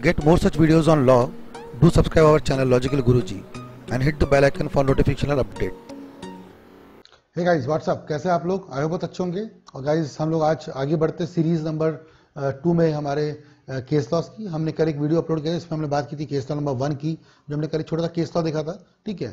get more such videos on law, do subscribe our channel Logical Guruji and hit the bell icon for notification or update. Hey guys what's up, कैसे आप लोग? आए हो बहुत अच्छे होंगे। और गाइस हम लोग आज आगे बढ़ते सीरीज नंबर 2 में हमारे केस लॉस की। हमने कल एक वीडियो अपलोड किया, इसमें हमने बात की थी केस लॉ नंबर 1 की, जो हमने कल एक छोटा सा केस लॉ देखा था, ठीक है,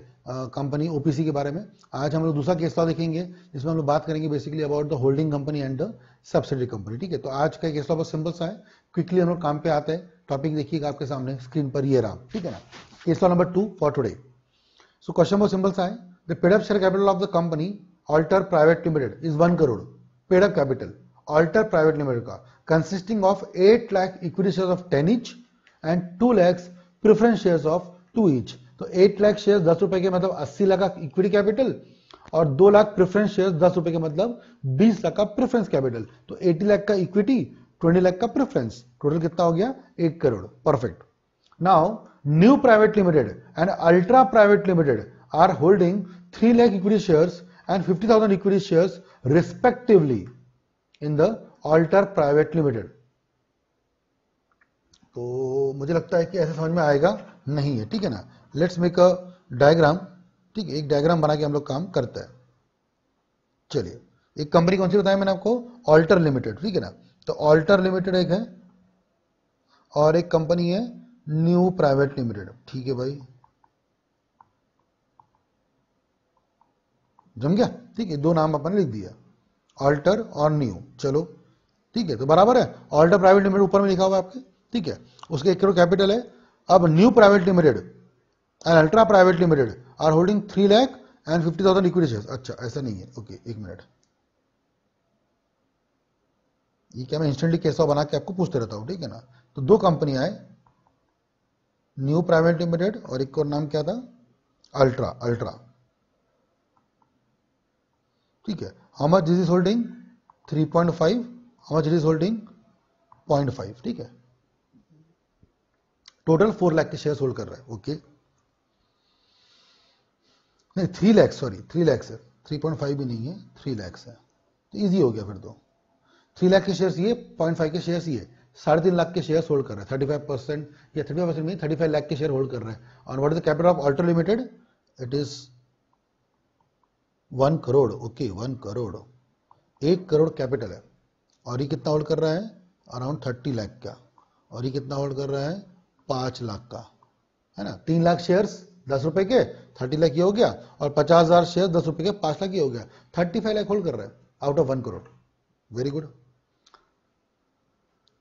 कंपनी ओपीसी के बारे में। आज हम लोग दूसरा केस लॉ देखेंगे, जिसमें हम लोग बात करेंगे basically about the holding company and the subsidiary company, ठीक है। तो आज का केस लॉ बहुत सिंपल सा है, क्विकली हम लोग काम पे आते हैं। टॉपिक देखिएगा आपके सामने स्क्रीन पर, ये रहा, ठीक है ना। Case law number 2 for today. So question बहुत सिंपल सा है, the paid up share capital of the company Alter Private Limited is 1 crore paid up capital Alter Private Limited का, consisting of 8 lakh equity shares of 10 each and 2 lakhs preference shares of 2 each। तो 8 lakh share 10 रुपए के मतलब 80 लाख का equity capital और 2 lakh preference share 10 रुपए के मतलब 20 लाख का प्रेफरेंस कैपिटल। तो 80 लाख का इक्विटी, 20 लाख का प्रेफरेंस, टोटल कितना हो गया? 1 crore. Perfect. Now new private limited and ultra private limited are holding 3 lakh equity shares and 50,000 equity shares respectively in the Alter Private Limited। तो मुझे लगता है कि ऐसे समझ में आएगा नहीं है, ठीक है ना। लेट्स मेक अ डायग्राम, ठीक है, एक डायग्राम बना के हम लोग काम करते हैं। चलिए, एक कंपनी कौन सी बताया मैंने आपको? ऑल्टर लिमिटेड, ठीक है ना। तो ऑल्टर लिमिटेड एक है और एक कंपनी है न्यू प्राइवेट लिमिटेड, ठीक है भाई, जम गया, ठीक है। दो नाम अपन ने लिख दिया, ऑल्टर और न्यू, चलो ठीक है। तो बराबर है, ऑल्टर प्राइवेट लिमिटेड ऊपर में लिखा हुआ है आपके, ठीक है, उसके 1 करोड़ कैपिटल है। अब new private limited and ultra private limited are holding 3 lakh and 50,000 equity shares. अच्छा, ऐसा नहीं है, ओके, एक मिनट, ये क्या मैं इंस्टेंटली कैसा बना के आपको पूछते रहता हूं, ठीक है ना। तो दो कंपनियां है, न्यू प्राइवेट लिमिटेड और एक और नाम क्या था? अल्ट्रा, ठीक है। How much this is holding? 3.5, how much is holding? 0.5, ठीक है। टोटल 4 लाख के शेयर्स होल्ड कर रहा है, ओके। नहीं, 3 लाख, सॉरी 3 लाख है, 3.5 भी नहीं है, 3 लाख है, तो इजी हो गया फिर तो। 3 लाख के शेयर्स ये, 0.5 के शेयर्स ये, 3.5 लाख के शेयर्स होल्ड कर रहा है, 35% या 35% नहीं, 35 लाख के शेयर होल्ड कर रहा है। और what is the capital of alter limited? It is 1 crore, okay, 1 crore, 1 crore capital है। और ये कितना होल्ड कर रहा है? अराउंड 30 लाख का। और ये कितना होल्ड कर रहा है? 5 लाख का, है ना। 3 लाख शेयर्स 10 रुपए के, 30 लाख ये हो गया, और 50,000 शेयर 10 रुपए के, 5 लाख ये हो गया, 35 लाख होल्ड कर रहा है out of 1 crore. Very good.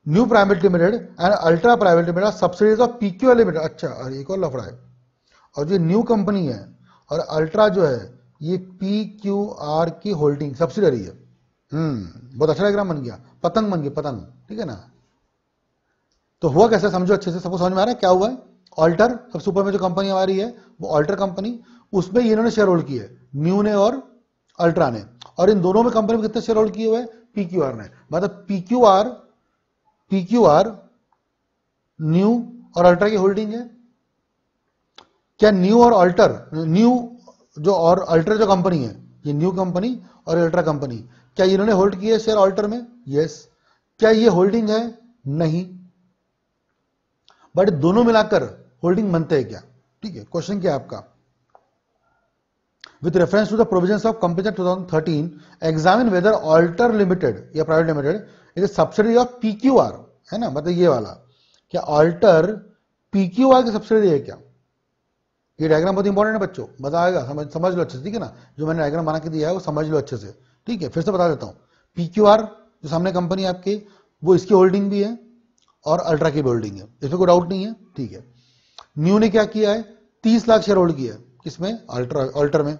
New private limited and ultra private limited subsidies of PQR limited. अच्छा, और एक और लफड़ा है, और जो न्यू कंपनी है और अल्ट्रा जो है, ये PQR की होल्डिंग सब्सिडरी है। बहुत अच्छा डायग्राम बन गया, पतंग बन गई, पतंग, ठीक है ना। तो हुआ कैसे, समझो अच्छे से, सबको समझ में आ रहा है क्या हुआ है? ऑल्टर, सबसे ऊपर में जो कंपनी हमारी है वो ऑल्टर कंपनी, उसमें ये इन्होंने शेयर होल्ड किए, न्यू ने और अल्ट्रा ने। और इन दोनों में कंपनी में कितने शेयर होल्ड किए हुए? PQR ने। मतलब PQR न्यू और अल्ट्रा की होल्डिंग है। क्या न्यू और अल्टर, न्यू जो और अल्ट्रा जो कंपनी है, ये न्यू कंपनी और अल्ट्रा कंपनी, क्या इन्होंने होल्ड किया है शेयर अल्टर में? यस। क्या ये होल्डिंग है? नहीं। बट दोनों मिलाकर होल्डिंग बनते हैं क्या? ठीक है, क्वेश्चन क्या है आपका? With reference to the provisions of company 2013 examine whether alter limited या private limited is a subsidiary of PQR, है ना। मतलब ये वाला, क्या अल्टर PQR की सब्सिडरी है क्या? ये डायग्राम बहुत इंपॉर्टेंट है बच्चों, मजा आएगा, समझ लो अच्छे से, ठीक है ना। जो मैंने डायग्राम बना के दिया है वो समझ लो अच्छे से, ठीक है। फिर से बता देता हूं, PQR जो सामने कंपनी है आपकी, वो इसकी होल्डिंग भी है और अल्ट्रा की भी होल्डिंग है, इसमें कोई डाउट नहीं है, ठीक है। न्यू ने क्या किया है? 30 लाख शेयर होल्ड किया है, किसमें? अल्टर में।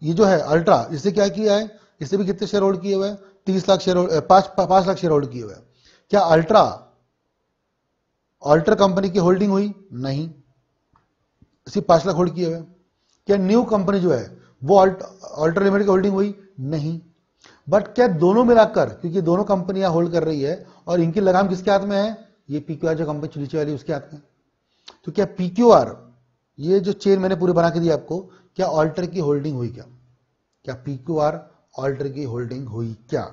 ये जो है अल्ट्रा, इससे क्या किया है? इससे भी कितने शेयर होल्ड किए हुए हैं? 30 lakh share, 5 lakh share hold किए हुए हैं। क्या अल्टर कंपनी की होल्डिंग हुई? नहीं, सिर्फ 5 लाख होल्ड किए हुए। क्या न्यू कंपनी जो है वो अल्टर लिमिटेड की होल्डिंग हुई? नहीं। बट क्या दोनों मिलाकर, क्योंकि दोनों कंपनियां होल्ड कर रही है और इनकी लगाम किसके हाथ में है? ये PQR जो कंपनी नीचे वाली उसके हाथ में। तो क्या PQR, ये जो चेन मैंने पूरी बना के दी आपको, क्या अल्टर की होल्डिंग हुई क्या? क्या PQR अल्टर की होल्डिंग हुई क्या?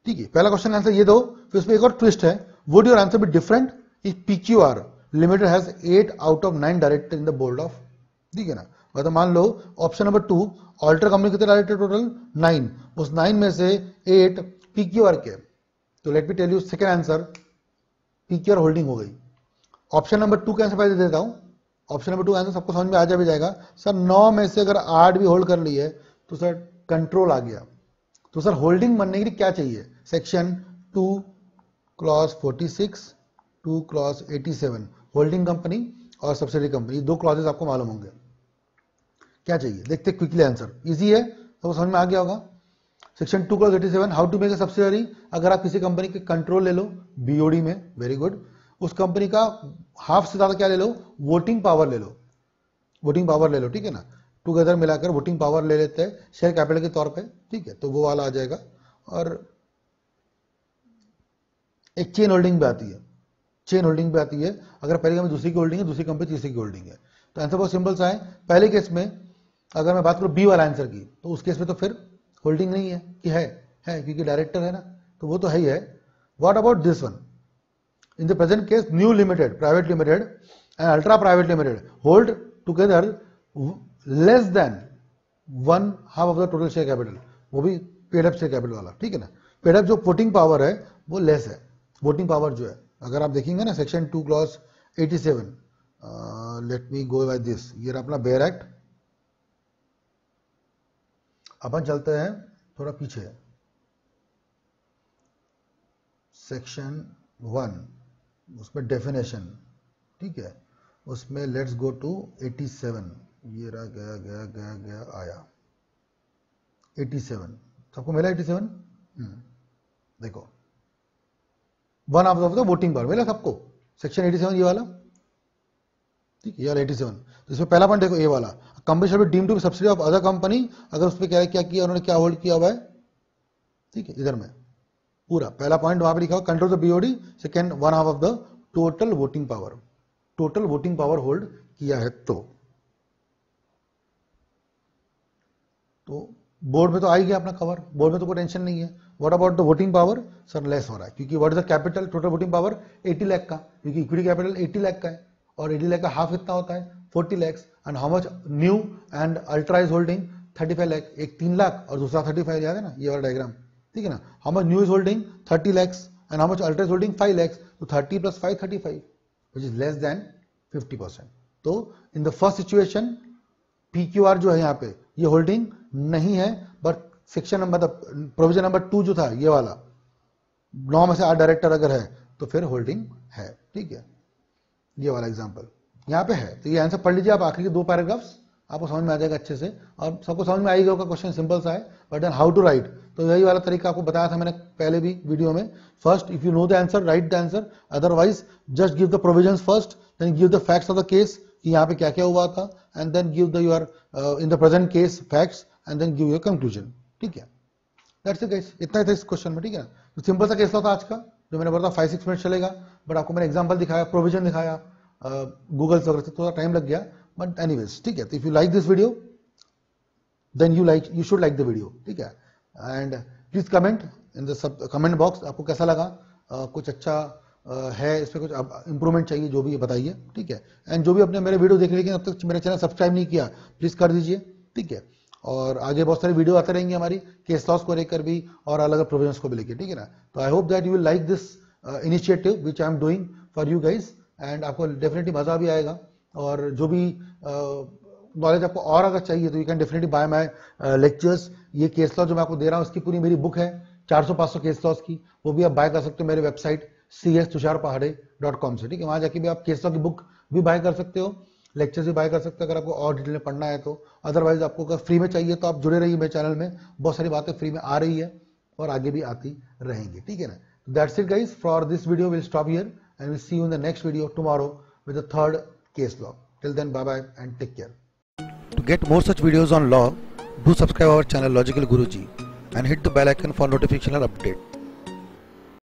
ठीक है, पहला क्वेश्चन आंसर ये दो। फिर उसमें एक और ट्विस्ट है, would your answer be different if PQR limited has 8 out of 9 director in the board of, ठीक है ना। मतलब मान लो ऑप्शन नंबर 2 ऑल्टर कंपनी कितने डायरेक्टर टोटल 9, उस 9 में से 8 PQR के, तो let me tell you second answer PQR holding हो गई। ऑप्शन नंबर 2 का आंसर पहले दे देता हूं। ऑप्शन नंबर 2 आंसर सबको समझ में आ जा भी जाएगा सर। 9 में से अगर 8 भी होल्ड कर ली है तो सर कंट्रोल आ गया। तो सर होल्डिंग बनने के लिए क्या चाहिए? Section 2 clause 46, 2 clause 87, holding company और सब्सिडरी कंपनी, 2 क्लॉजेस आपको मालूम होंगे। क्या चाहिए देखते क्विकली आंसर, इजी है, तो समझ में आ गया होगा। Section 2 clause 87, how to make a subsidiary. अगर आप किसी कंपनी के कंट्रोल ले लो BOD में, वेरी गुड, उस कंपनी का हाफ से ज्यादा क्या ले लो, वोटिंग पावर ले लो, वोटिंग पावर ले लो, ठीक है ना। टुगेदर मिलाकर वोटिंग पावर ले लेते हैं शेयर कैपिटल के तौर पे, ठीक है, तो वो वाला आ जाएगा। और एक चेन होल्डिंग भी आती है, चेन होल्डिंग भी आती है। अगर पहली कंपनी दूसरी की होल्डिंग है, दूसरी कंपनी तीसरी की होल्डिंग है, तो आंसर बहुत सिंपल सा है। पहले केस में अगर मैं बात करूं बी वाला आंसर की, तो उस केस में तो फिर होल्डिंग नहीं है कि है क्योंकि डायरेक्टर है ना, तो वो तो है ही है। What about this one? In the present case, New Limited, Private Limited and Ultra Private Limited hold together less than 1/2 of the total share capital, वो भी पेड अप शेयर कैपिटल वाला, ठीक है ना। पेड अप जो voting power है वो less है, वोटिंग पावर जो है अगर आप देखेंगे ना section 2 clause 87, let me go by this, ये रहा अपना बेयर एक्ट। अपन चलते हैं थोड़ा पीछे, सेक्शन 1 उसमें डेफिनेशन, ठीक है, उसमें लेट्स गो टू 87, ये रहा, गया गया गया गया आया 87, सबको मिला 87? देखो 1/2 ऑफ द वोटिंग पावर मिला सबको, सेक्शन 87 ये वाला, ठीक है, ये वाला 87। तो इसमें पहला पॉइंट देखो ये वाला, company shall be deemed to be subsidy of other company, अगर उसमें क्या किया उन्होंने, क्या होल्ड किया हुआ है, ठीक है, इधर में पूरा पहला पॉइंट वहां पे लिखा हुआ control the BOD, second 1/2 of the total voting power, total voting power hold किया है। तो बोर्ड में तो आ ही गया अपना कवर, बोर्ड में तो कोई टेंशन नहीं है। What about the voting power? Sir less हो रहा है, क्योंकि what is the capital, total voting power 80 lakh का, क्योंकि इक्विटी कैपिटल 80 लाख का है, और 80 लाख का हाफ कितना होता है 40 lakh, and how much new and ultra is holding 35 lakh, एक 3 लाख और दूसरा 35, याद है ना ये वाला डायग्राम, ठीक है ना। How much new is holding 30 lakhs and how much ultra is holding 5 lakhs, तो 30 + 5 35, which is less than 50%। तो in the first situation PQR जो है यहाँ पे ये होल्डिंग नहीं है, but section number provision number 2 जो था ये वाला, 9 में से 8 डायरेक्टर अगर है तो फिर होल्डिंग है, ठीक है, ये वाला एग्जांपल यहाँ पे है। तो ये आंसर पढ़ लीजिए आप, आखिरी के 2 पैराग्राफ्स आपको समझ में आ जाएगा अच्छे से, और सबको समझ में आएगा। क्वेश्चन सिंपल सा है, but then how to write, तो यही वाला तरीका आपको बताया था मैंने पहले भी वीडियो में। First if you know the answer, write the answer, otherwise just give the provisions first, then give the facts of the case कि यहाँ पे क्या क्या हुआ था, and then give the your in the present case facts, and then give your conclusion, ठीक है। That's it guys, इतना ही था इस क्वेश्चन में, ठीक है ना। तो सिंपल सा केस था आज का, जो मैंने बताया 5-6 मिनट चलेगा, बट आपको मैंने एग्जाम्पल दिखाया, प्रोविजन दिखाया, गूगल वगैरह से थोड़ा टाइम लग गया, बट एनीवेज ठीक है। तो if you like this video then you should like the video, ठीक है, and please comment in the sub comment box, आपको कैसा लगा, कुछ अच्छा है, इस पर कुछ इंप्रूवमेंट चाहिए जो भी बताइए, ठीक है। एंड जो भी अपने मेरे वीडियो देख लेकिन अब तक मेरे चैनल सब्सक्राइब नहीं किया, प्लीज कर दीजिए, ठीक है। और आगे बहुत सारी वीडियो आते रहेंगे हमारी केस लॉस को लेकर भी और अलग अलग प्रोविजंस को भी लेकर, ठीक है ना। तो I hope that you will like this initiative which I am doing for you guys, and आपको डेफिनेटली मजा भी आएगा। और जो भी नॉलेज आपको और अगर चाहिए तो you can definitely buy my lectures. ये केस लॉ जो मैं आपको दे रहा हूँ इसकी पूरी मेरी बुक है 400-500 केस लॉस की, वो भी आप बाय कर सकते हो मेरे वेबसाइट cs.tusharpahade.com से, ठीक है। वहां जाके भी आप केस लॉ की बुक भी बाय कर सकते हो, लेक्चर्स भी बाय कर सकते हो अगर आपको और डिटेल में पढ़ना है तो। अदरवाइज आपको अगर फ्री में चाहिए तो आप जुड़े रहिए मेरे चैनल में, बहुत सारी बातें फ्री में आ रही है और आगे भी आती रहेंगी, ठीक है ना। That's it guys for this video, will stop here and will see you in the next video tomorrow with the third case law. Till then, bye bye and take care. To get more such videos on law, do subscribe our channel Logical Guruji and hit the bell icon for notification or update.